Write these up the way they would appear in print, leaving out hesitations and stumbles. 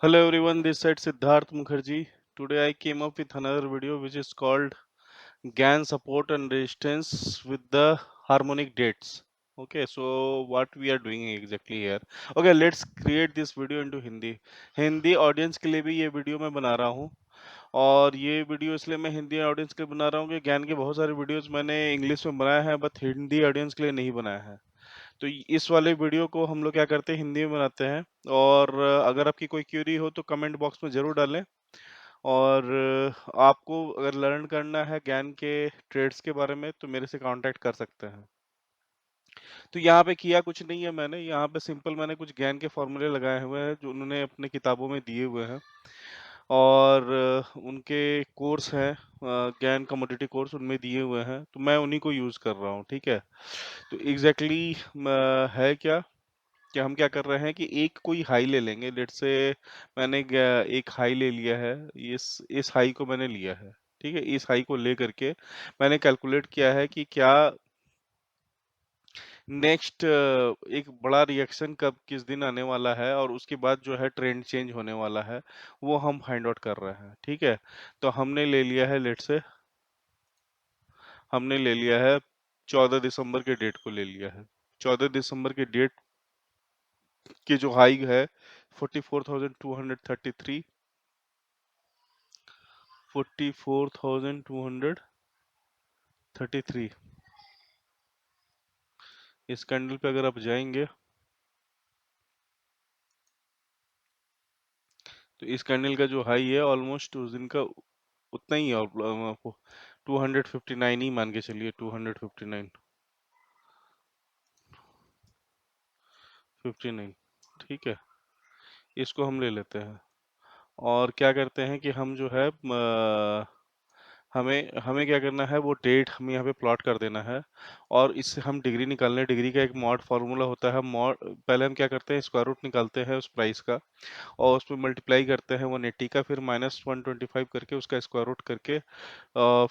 Hello everyone, this side Siddharth Mukherjee. Today I came up with another video which is called GAN support and resistance with the harmonic dates. Okay, so what we are doing exactly here. Okay, let's create this video into Hindi. Hindi audience के लिए भी ये video मैं बना रहा हूँ और ये वीडियो इसलिए मैं हिंदी ऑडियंस के लिए बना रहा हूँ कि ज्ञान के बहुत सारे वीडियोस मैंने इंग्लिश में बनाए हैं बट हिंदी ऑडियंस के लिए नहीं बनाया है। तो इस वाले वीडियो को हम लोग क्या करते हैं हिंदी में बनाते हैं और अगर आपकी कोई क्यूरी हो तो कमेंट बॉक्स में ज़रूर डालें और आपको अगर लर्न करना है ज्ञान के ट्रेड्स के बारे में तो मेरे से कांटेक्ट कर सकते हैं। तो यहाँ पे किया कुछ नहीं है मैंने, यहाँ पे सिंपल मैंने कुछ ज्ञान के फॉर्मूले लगाए हुए हैं जो उन्होंने अपने किताबों में दिए हुए हैं और उनके कोर्स हैं ज्ञान कमोडिटी कोर्स उनमें दिए हुए हैं, तो मैं उन्हीं को यूज़ कर रहा हूँ, ठीक है? तो एग्ज़ैक्टली है क्या कि हम क्या कर रहे हैं कि एक कोई हाई ले लेंगे। लेट्स से मैंने एक हाई ले लिया है, इस हाई को मैंने लिया है, ठीक है? इस हाई को ले करके मैंने कैलकुलेट किया है कि क्या नेक्स्ट एक बड़ा रिएक्शन कब किस दिन आने वाला है और उसके बाद जो है ट्रेंड चेंज होने वाला है, वो हम फाइंड आउट कर रहे हैं, ठीक है? तो हमने ले लिया है, लेट्स से हमने ले लिया है 14 दिसंबर के डेट को ले लिया है। 14 दिसंबर के डेट की जो हाई है 44,233, 44,233, इस कैंडल पे अगर आप जाएंगे तो इस कैंडल का जो हाई है ऑलमोस्ट उस दिन का उतना ही है और 259 ही मान के चलिए, 259, 59, ठीक है? इसको हम ले लेते हैं और क्या करते हैं कि हम जो है हमें हमें क्या करना है, वो डेट हमें यहाँ पे प्लॉट कर देना है और इससे हम डिग्री निकालना है। डिग्री का एक मॉड फार्मूला होता है। मॉड पहले हम क्या करते हैं, स्क्वायर रूट निकालते हैं उस प्राइस का और उसमें मल्टीप्लाई करते हैं 180 का, फिर माइनस 125 करके उसका स्क्वायर रूट करके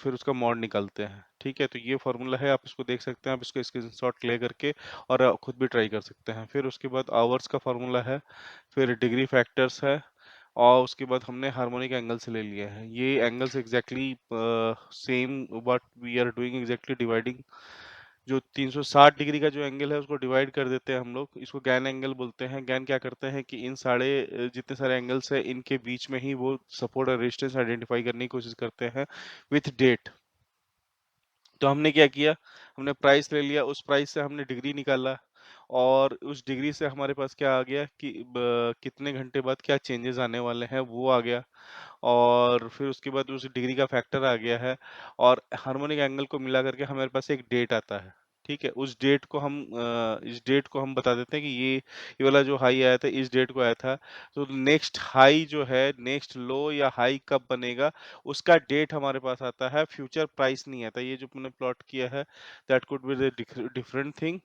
फिर उसका मॉड निकालते हैं, ठीक है? तो ये फार्मूला है, आप इसको देख सकते हैं, आप इसको स्क्रीनशॉट ले करके और खुद भी ट्राई कर सकते हैं। फिर उसके बाद आवर्स का फार्मूला है, फिर डिग्री फैक्टर्स है और उसके बाद हमने हार्मोनिक एंगल्स ले लिए हैं। ये angles exactly same what we are doing, exactly dividing जो 360 डिग्री का जो एंगल है उसको डिवाइड कर देते हैं हम लोग, इसको गैन एंगल बोलते हैं। गैन क्या करते हैं कि इन सारे जितने सारे एंगल्स हैं इनके बीच में ही वो सपोर्ट और रेजिस्टेंस आइडेंटिफाई करने की कोशिश करते हैं विथ डेट। तो हमने क्या किया, हमने प्राइस ले लिया, उस प्राइस से हमने डिग्री निकाला और उस डिग्री से हमारे पास क्या आ गया कि कितने घंटे बाद क्या चेंजेस आने वाले हैं वो आ गया और फिर उसके बाद उस डिग्री का फैक्टर आ गया है और हार्मोनिक एंगल को मिला करके हमारे पास एक डेट आता है, ठीक है? उस डेट को हम इस डेट को हम बता देते हैं कि ये वाला जो हाई आया था इस डेट को आया था। तो नेक्स्ट हाई जो है, नेक्स्ट लो या हाई कब बनेगा उसका डेट हमारे पास आता है, फ्यूचर प्राइस नहीं आता। ये जो मैंने प्लॉट किया है that could be the different thing,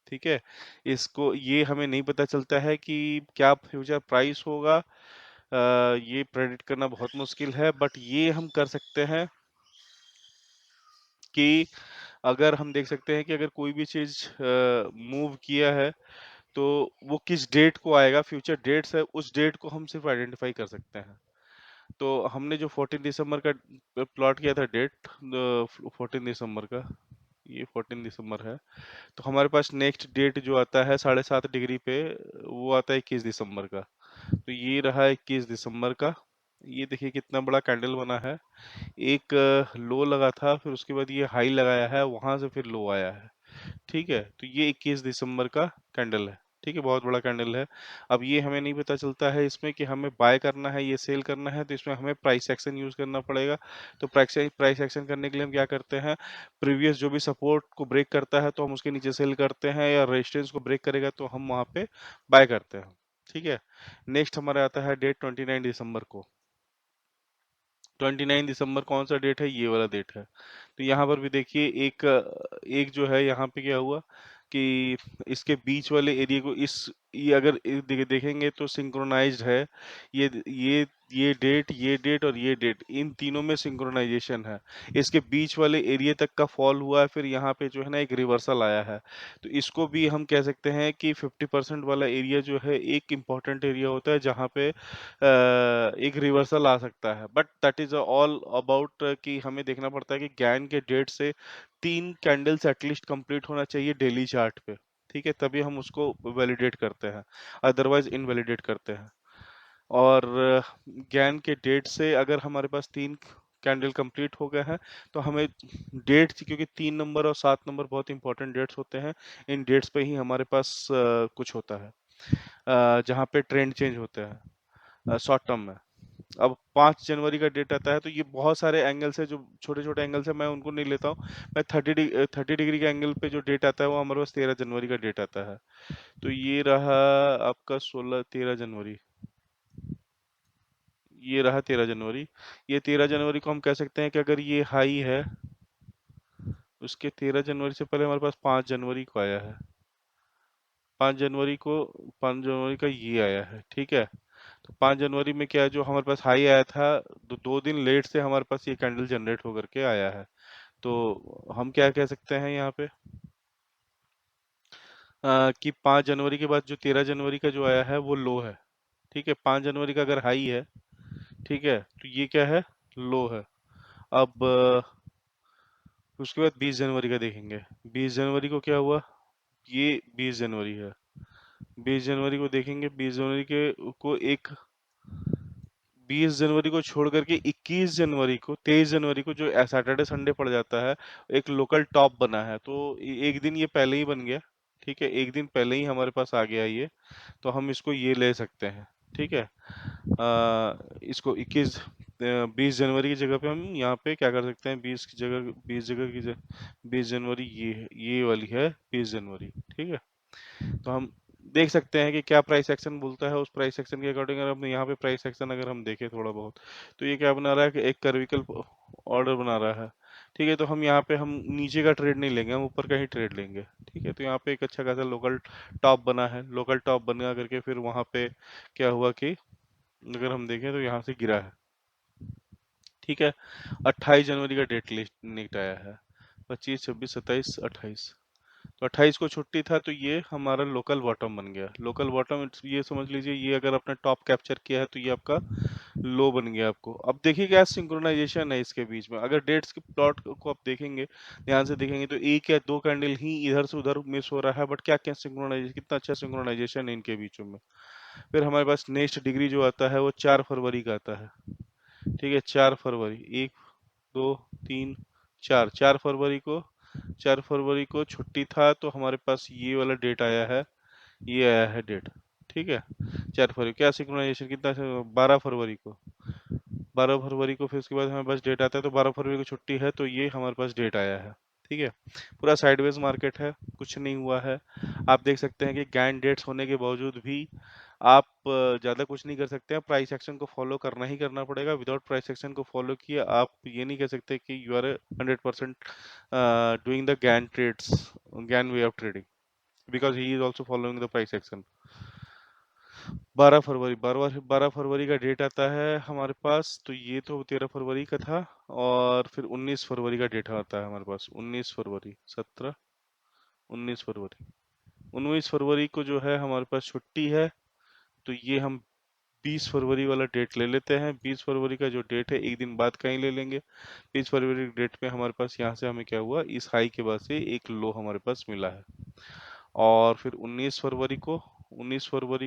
ठीक है? इसको ये हमें नहीं पता चलता है कि क्या फ्यूचर प्राइस होगा, ये प्रेडिक्ट करना बहुत मुश्किल है, बट ये हम कर सकते हैं कि अगर हम देख सकते हैं कि अगर कोई भी चीज़ मूव किया है, तो वो किस डेट को आएगा, फ्यूचर डेट्स है, उस डेट को हम सिर्फ़ आइडेंटिफ़ाई कर सकते हैं। तो हमने जो 14 दिसंबर का प्लॉट किया था डेट, 14 दिसंबर का, ये 14 दिसंबर है। तो हमारे पास नेक्स्ट डेट जो आता है 7.5 डिग्री पे, वो आता है 21 दिसंबर का। तो ये रहा 21 दिसंबर का। ये देखिए कितना बड़ा कैंडल बना है। एक लो लगा था, फिर उसके बाद ये हाई लगाया है, वहां से फिर लो आया है, ठीक है? तो ये 21 दिसंबर का कैंडल है, ठीक है? बहुत बड़ा कैंडल है। अब ये हमें नहीं पता चलता है इसमें कि हमें बाय करना है, ये सेल करना है, तो इसमें हमें प्राइस एक्शन यूज करना पड़ेगा। तो प्राइस एक्शन करने के लिए हम क्या करते हैं, प्रीवियस जो भी सपोर्ट को ब्रेक करता है तो हम उसके नीचे सेल करते हैं, या रेजिस्टेंस को ब्रेक करेगा तो हम वहां पे बाय करते हैं, ठीक है? नेक्स्ट हमारा आता है डेट 29 दिसंबर को। 29 दिसंबर कौन सा डेट है, ये वाला डेट है। तो यहाँ पर भी देखिए एक जो है यहाँ पे क्या हुआ कि इसके बीच वाले एरिया को, ये अगर देखेंगे तो सिंक्रोनाइज्ड है। ये ये डेट और ये डेट, इन तीनों में सिंक्रोनाइजेशन है। इसके बीच वाले एरिया तक का फॉल हुआ है, फिर यहाँ पे जो है ना एक रिवर्सल आया है। तो इसको भी हम कह सकते हैं कि 50% वाला एरिया जो है एक इम्पोर्टेंट एरिया होता है जहाँ पे एक रिवर्सल आ सकता है। But that is all about कि हमें देखना पड़ता है कि गैन के डेट से 3 कैंडल्स एटलीस्ट कंप्लीट होना चाहिए डेली चार्ट पे। ठीक है, तभी हम उसको वैलिडेट करते हैं, अदरवाइज इनवैलिडेट करते हैं। और गैन के डेट से अगर हमारे पास 3 कैंडल कंप्लीट हो गए हैं तो हमें डेट, क्योंकि 3 नंबर और 7 नंबर बहुत इंपॉर्टेंट डेट्स होते हैं, इन डेट्स पे ही हमारे पास कुछ होता है, जहाँ पे ट्रेंड चेंज होते हैं शॉर्ट टर्म में। अब 5 जनवरी का डेट आता है तो ये बहुत सारे एंगल्स है, जो छोटे छोटे एंगल्स है मैं उनको नहीं लेता हूँ। मैं 30 डिग्री के एंगल पे जो डेट आता है वो हमारे पास 13 जनवरी का डेट आता है। तो ये रहा आपका 13 जनवरी, ये रहा 13 जनवरी। ये 13 जनवरी को हम कह सकते हैं कि अगर ये हाई है, उसके 13 जनवरी से पहले हमारे पास 5 जनवरी को आया है। 5 जनवरी को, 5 जनवरी का ये आया है, ठीक है। तो 5 जनवरी में क्या है, जो हमारे पास हाई आया था, 2 दिन लेट से हमारे पास ये कैंडल जनरेट होकर के आया है। तो हम क्या कह सकते हैं यहाँ पे, कि 5 जनवरी के बाद जो 13 जनवरी का जो आया है वो लो है। ठीक है, 5 जनवरी का अगर हाई है, ठीक है, तो ये क्या है, लो है। अब उसके बाद 20 जनवरी का देखेंगे। 20 जनवरी को क्या हुआ, ये 20 जनवरी है। 20 जनवरी को देखेंगे, 20 जनवरी के को एक 20 जनवरी को छोड़ करके 21 जनवरी को, 23 जनवरी को जो सैटरडे संडे पड़ जाता है, एक लोकल टॉप बना है। तो एक दिन ये पहले ही बन गया, ठीक है, एक दिन पहले ही हमारे पास आ गया ये। तो हम इसको ये ले सकते हैं, ठीक है। इसको 20 जनवरी की जगह पे हम यहाँ पे क्या कर सकते हैं, 20 जनवरी ये है, ये वाली है 20 जनवरी, ठीक है। तो हम देख सकते हैं कि क्या प्राइस एक्शन बोलता है, उस प्राइस एक्शन के अकॉर्डिंग अगर हम यहाँ पे प्राइस एक्शन अगर हम देखें थोड़ा बहुत, तो ये क्या बना रहा है कि एक कर्विकल ऑर्डर बना रहा है। ठीक है, तो हम यहाँ पे हम नीचे का ट्रेड नहीं लेंगे, हम ऊपर का ही ट्रेड लेंगे। ठीक है, तो यहाँ पे एक अच्छा खासा लोकल टॉप बना है, लोकल टॉप बना करके फिर वहाँ पे क्या हुआ कि अगर हम देखें तो यहाँ से गिरा है। ठीक है, 28 जनवरी का डेट लिस्ट निकट आया है, 25, 26, 27, 28। तो 28 को छुट्टी था, तो ये हमारा लोकल बॉटम बन गया। लोकल बॉटम ये समझ लीजिए, ये अगर आपने टॉप कैप्चर किया है तो ये आपका लो बन गया आपको। अब देखिए क्या सिंक्रोनाइजेशन है इसके बीच में, अगर डेट्स के प्लॉट को आप देखेंगे, ध्यान से देखेंगे, तो एक या दो कैंडल ही इधर से उधर मिस हो रहा है, बट क्या क्या सिंक्रोनाइजेशन, कितना अच्छा सिंक्रोनाइजेशन है इनके बीचों में। फिर हमारे पास नेक्स्ट डिग्री जो आता है वो 4 फरवरी का आता है। ठीक है, 4 फरवरी, 1, 2, 3, 4, 4 फरवरी को, 4 फरवरी को छुट्टी था, तो हमारे पास ये वाला डेट आया है, ये आया है डेट। ठीक है, 4 फरवरी क्या सिंक्रोनाइजेशन, कितना 12 फरवरी को, 12 फरवरी को फिर उसके बाद हमारे पास डेट आता है, तो 12 फरवरी को छुट्टी है, तो ये हमारे पास डेट आया है। ठीक है, पूरा साइडवेज मार्केट है, कुछ नहीं हुआ है। आप देख सकते हैं कि गैन डेट्स होने के बावजूद भी आप ज़्यादा कुछ नहीं कर सकते हैं, प्राइस एक्शन को फॉलो करना ही करना पड़ेगा। विदाउट प्राइस एक्शन को फॉलो किए आप ये नहीं कह सकते कि you are 100% doing the Gann trades, Gann way of trading, because he is also following the price action. 12 फरवरी, 12 फरवरी का डेट आता है हमारे पास, तो ये तो 13 फरवरी का था। और फिर 19 फरवरी का डेट आता है हमारे पास, 19 फरवरी, 17, 19 फरवरी, 19 फरवरी को जो है हमारे पास छुट्टी है, तो ये हम 20 फरवरी वाला डेट ले लेते हैं। 20 फरवरी का जो डेट है एक दिन बाद का ही ले लेंगे। 20 फरवरी के डेट में हमारे पास यहाँ से हमें क्या हुआ, इस हाई के बाद से एक लो हमारे पास मिला है। और फिर 19 फरवरी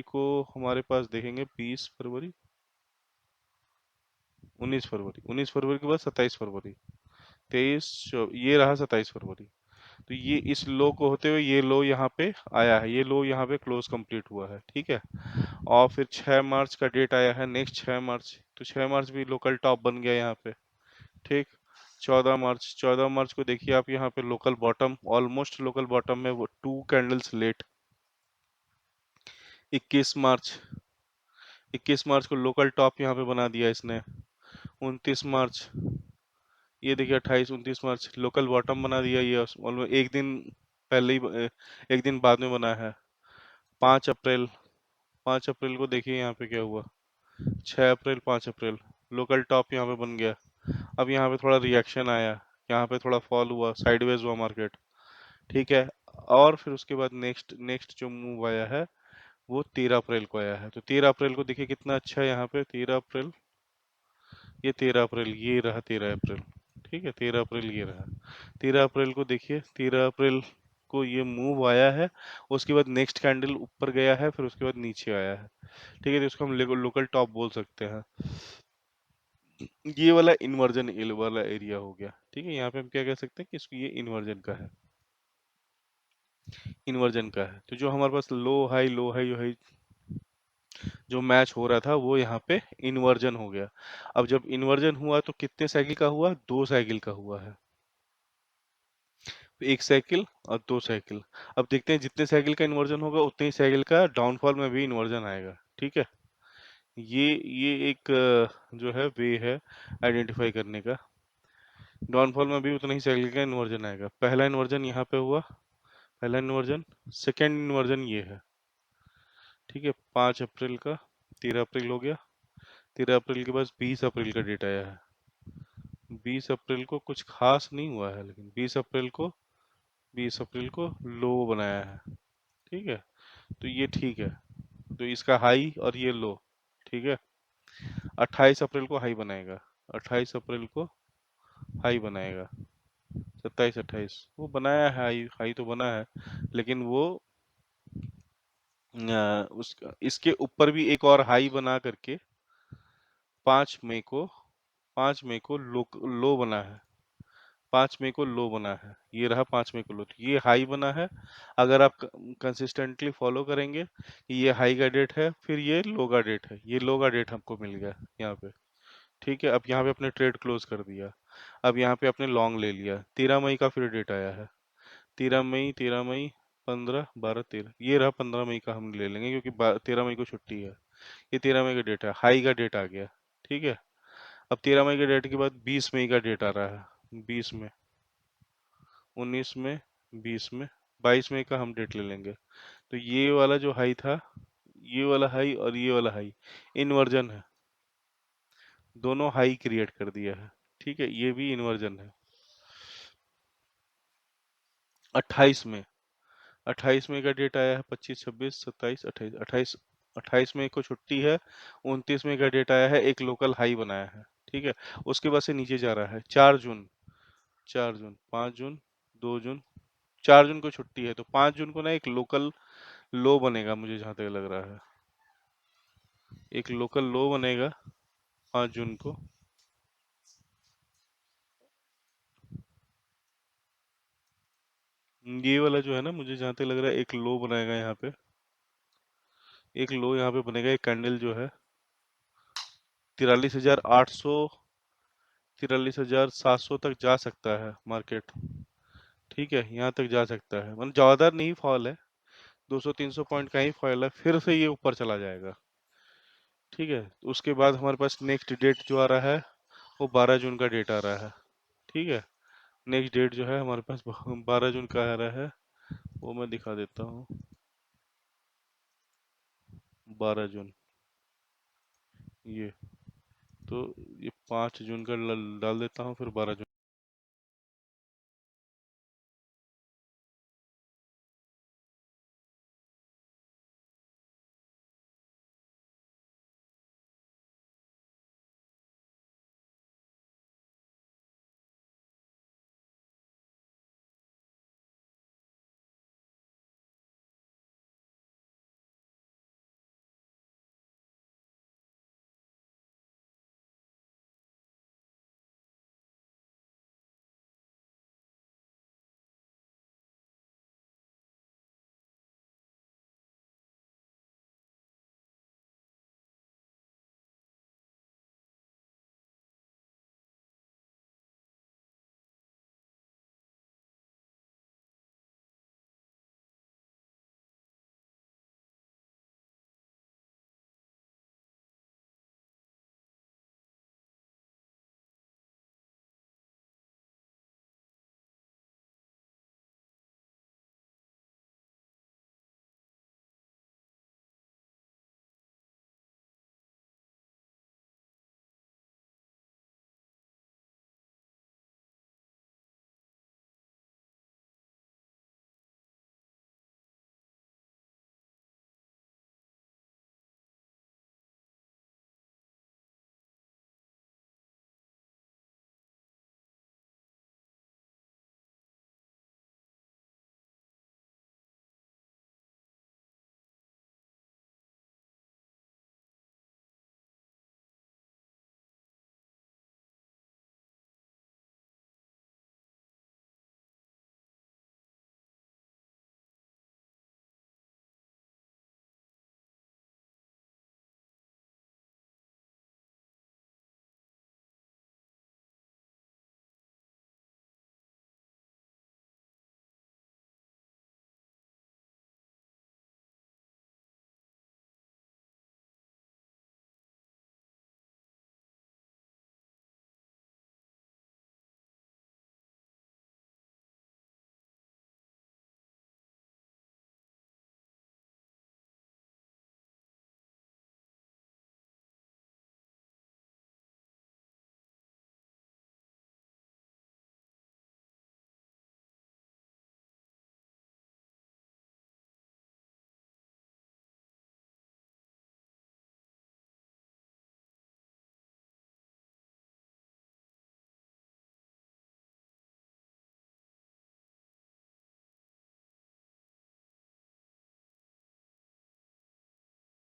को हमारे पास देखेंगे, 20 फरवरी, 19 फरवरी, 19 फरवरी के बाद 27 फरवरी, 23, ये रहा 27 फरवरी। तो ये इस लो को होते हुए ये लो यहाँ पे आया है, ये लो यहाँ पे क्लोज कंप्लीट हुआ है। ठीक है, और फिर 6 मार्च का डेट आया है, नेक्स्ट 6 मार्च, तो 6 मार्च भी लोकल टॉप बन गया यहाँ पे। ठीक, 14 मार्च, 14 मार्च को देखिए आप यहाँ पे local bottom, almost local bottom में, वो 2 कैंडल्स लेट। 21 मार्च, 21 मार्च को लोकल टॉप यहाँ पे बना दिया इसने। 29 मार्च, ये देखिए 28, 29 मार्च लोकल बॉटम बना दिया, ये ऑलमोस्ट एक दिन पहले ही एक दिन बाद में बना है। 5 अप्रैल, 5 अप्रैल को देखिए यहाँ पे क्या हुआ। 6 अप्रैल, 5 अप्रैल, लोकल टॉप यहाँ पे बन गया। अब यहाँ पे थोड़ा रिएक्शन आया, यहाँ पे थोड़ा फॉल हुआ, साइडवेज हुआ मार्केट। ठीक है। और फिर उसके बाद नेक्स्ट नेक्स्ट जो मूव आया है वो 13 अप्रैल को आया है। तो 13 अप्रैल को देखिए कितना अच्छा है यहाँ पे। 13 अप्रैल, ये 13 अप्रैल, ये रहा 13 अप्रैल। ठीक है, 13 अप्रैल ये रहा। 13 अप्रैल को देखिए, 13 अप्रैल को ये मूव आया है। उसके बाद नेक्स्ट कैंडल ऊपर गया है, फिर उसके बाद नीचे आया है। ठीक है, तो इसको हम लोकल टॉप बोल सकते हैं। ये वाला इन्वर्जन एल वाला एरिया हो गया। ठीक है, यहाँ पे हम क्या कह सकते हैं कि इसको ये इन्वर्जन का है। इन्वर्जन का है, तो जो हमारे पास लो हाई हाई जो मैच हो रहा था वो यहाँ पे इन्वर्जन हो गया। अब जब इन्वर्जन हुआ तो कितने साइकिल का हुआ? 2 साइकिल का हुआ है। 1 साइकिल और 2 साइकिल। अब देखते हैं जितने साइकिल का इन्वर्जन होगा उतने ही साइकिल का डाउनफॉल में भी इन्वर्जन आएगा। ठीक है, ये एक जो है वे है आइडेंटिफाई करने का। डाउनफॉल में भी उतना ही साइकिल का इन्वर्जन आएगा। पहला इन्वर्जन यहाँ पे हुआ, पहला इन्वर्जन। सेकेंड इन्वर्जन ये है। ठीक है, 5 अप्रैल का, 13 अप्रैल हो गया। 13 अप्रैल के बाद 20 अप्रैल का डेट आया है। 20 अप्रैल को कुछ खास नहीं हुआ है, लेकिन 20 अप्रैल को लो बनाया है। ठीक है, तो ये ठीक है। तो इसका हाई और ये लो। ठीक है, 28 अप्रैल को हाई बनाएगा। 28 अप्रैल को हाई बनाएगा। 27, 28 वो बनाया है, हाई हाई तो बना है, लेकिन वो उस इसके ऊपर भी एक और हाई बना करके 5 मई को, 5 मई को लो बना है। 5 मई को लो बना है, ये रहा 5 मई को लो। तो ये हाई बना है। अगर आप कंसिस्टेंटली फॉलो करेंगे कि ये हाई का डेट है, फिर ये लो का डेट है, ये लो का डेट हमको मिल गया यहाँ पे। ठीक है, अब यहाँ पे अपने ट्रेड क्लोज कर दिया। अब यहाँ पे अपने लॉन्ग ले लिया। 13 मई का फिर डेट आया है। 13 मई, 13 मई, 15, 12, 13, ये रहा 15 मई का हम ले लेंगे क्योंकि 13 मई को छुट्टी है। ये 13 मई का डेट है, हाई का डेट आ गया। ठीक है, अब 13 मई के डेट के बाद 20 मई का डेट आ रहा है। 20 में, 19 में, 20 में, 22 मई का हम डेट ले लेंगे। तो ये वाला जो हाई था, ये वाला हाई और ये वाला हाई इन्वर्जन है। दोनों हाई क्रिएट कर दिया है। ठीक है, ये भी इन्वर्जन है। 28 में, 28 मई का डेट आया है। 25, 26, 27, 28, 28, 28 मई को छुट्टी है। 29 मई का डेट आया है, एक लोकल हाई बनाया है। ठीक है, उसके बाद से नीचे जा रहा है। 4 जून, 4 जून, 5 जून, 2 जून, 4 जून को छुट्टी है। तो 5 जून को ना एक लोकल लो बनेगा, मुझे जहां तक लग रहा है एक लोकल लो बनेगा 5 जून को। ये वाला जो है ना, मुझे जहां तक लग रहा है एक लो बनाएगा यहाँ पे। एक लो यहाँ पे बनेगा, एक कैंडल जो है 43,800, 43,700 तक जा सकता है मार्केट। ठीक है, यहाँ तक जा सकता है, मतलब ज्यादा नहीं फॉल है। 200-300 पॉइंट का ही फॉल है, फिर से ये ऊपर चला जाएगा। ठीक है, तो उसके बाद हमारे पास नेक्स्ट डेट जो आ रहा है वो 12 जून का डेट आ रहा है। ठीक है, नेक्स्ट डेट जो है हमारे पास 12 जून का आ रहा है। वो मैं दिखा देता हूँ। 12 जून, ये तो ये 5 जून का डाल देता हूँ, फिर 12 जून